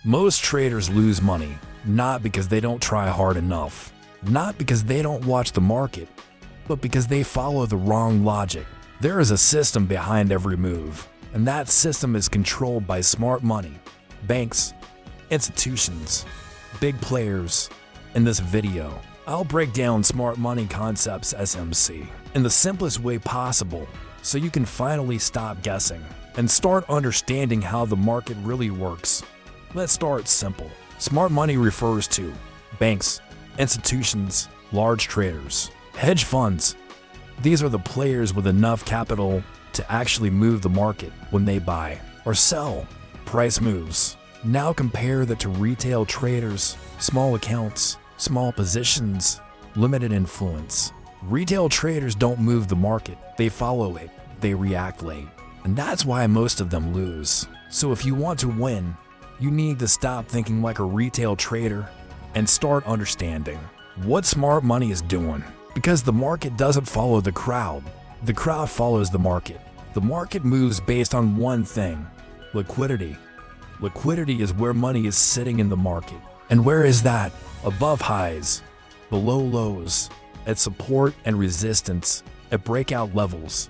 Most traders lose money, not because they don't try hard enough, not because they don't watch the market, but because they follow the wrong logic. There is a system behind every move, and that system is controlled by smart money, banks, institutions, big players. In this video, I'll break down smart money concepts SMC in the simplest way possible so you can finally stop guessing and start understanding how the market really works. Let's start simple. Smart money refers to banks, institutions, large traders, hedge funds. These are the players with enough capital to actually move the market when they buy or sell. Price moves. Now compare that to retail traders, small accounts, small positions, limited influence. Retail traders don't move the market, they follow it, they react late. And that's why most of them lose. So if you want to win, you need to stop thinking like a retail trader and start understanding what smart money is doing. Because the market doesn't follow the crowd follows the market. The market moves based on one thing: liquidity. Liquidity is where money is sitting in the market. And where is that? Above highs, below lows, at support and resistance, at breakout levels.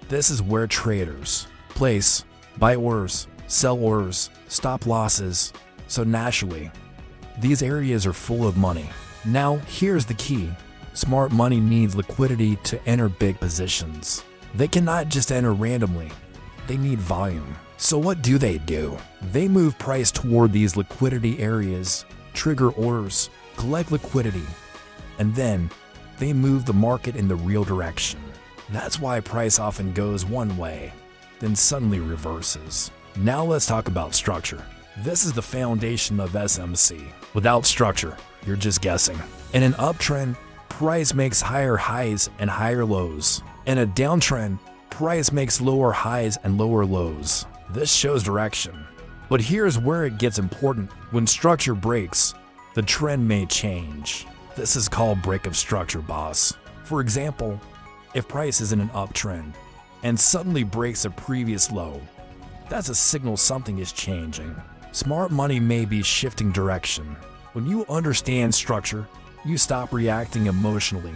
This is where traders place buy orders, sell orders, stop losses. So naturally, these areas are full of money. Now, here's the key. Smart money needs liquidity to enter big positions. They cannot just enter randomly. They need volume. So what do? They move price toward these liquidity areas, trigger orders, collect liquidity, and then they move the market in the real direction. That's why price often goes one way, then suddenly reverses. Now let's talk about structure. This is the foundation of SMC. Without structure, you're just guessing. In an uptrend, price makes higher highs and higher lows. In a downtrend, price makes lower highs and lower lows. This shows direction. But here's where it gets important. When structure breaks, the trend may change. This is called break of structure, boss. For example, if price is in an uptrend and suddenly breaks a previous low, that's a signal something is changing. Smart money may be shifting direction. When you understand structure, you stop reacting emotionally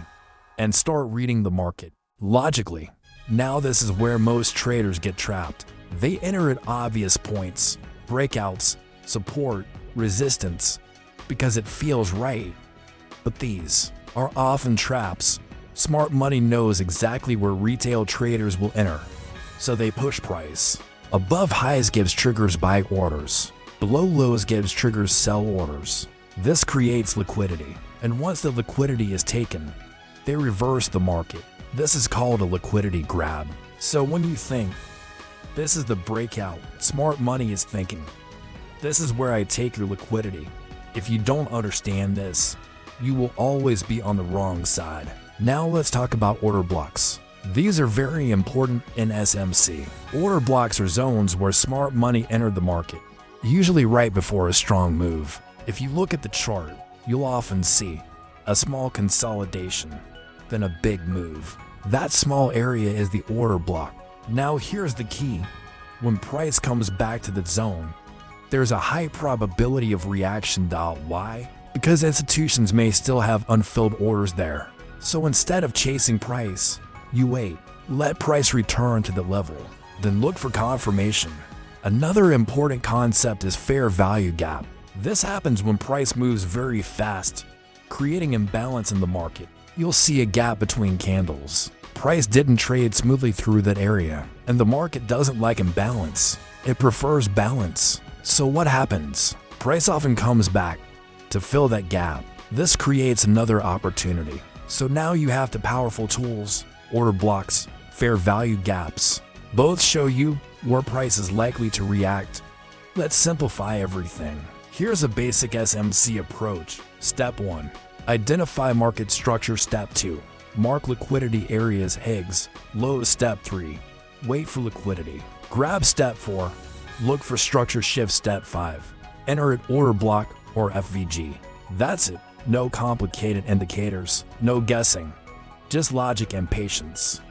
and start reading the market logically. Now this is where most traders get trapped. They enter at obvious points, breakouts, support, resistance, because it feels right. But these are often traps. Smart money knows exactly where retail traders will enter, so they push price. Above highs gives triggers buy orders. Below lows gives triggers sell orders. This creates liquidity, and once the liquidity is taken, they reverse the market. This is called a liquidity grab. So when you think, this is the breakout, smart money is thinking, this is where I take your liquidity. If you don't understand this, you will always be on the wrong side. Now let's talk about order blocks. These are very important in SMC. Order blocks are zones where smart money entered the market, usually right before a strong move. If you look at the chart, you'll often see a small consolidation, then a big move. That small area is the order block. Now here's the key. When price comes back to the zone, there's a high probability of reaction. Why? Because institutions may still have unfilled orders there. So instead of chasing price, you wait. Let price return to the level, then look for confirmation. Another important concept is fair value gap. This happens when price moves very fast, creating imbalance in the market. You'll see a gap between candles. Price didn't trade smoothly through that area, and the market doesn't like imbalance. It prefers balance. So what happens? Price often comes back to fill that gap. This creates another opportunity. So now you have the powerful tools, order blocks, fair value gaps. Both show you where price is likely to react. Let's simplify everything. Here's a basic SMC approach. Step 1. Identify market structure. Step 2. Mark liquidity areas, highs, lows. Step 3. Wait for liquidity. Grab. Step 4. Look for structure shifts. Step 5. Enter at order block or FVG. That's it. No complicated indicators, no guessing, just logic and patience.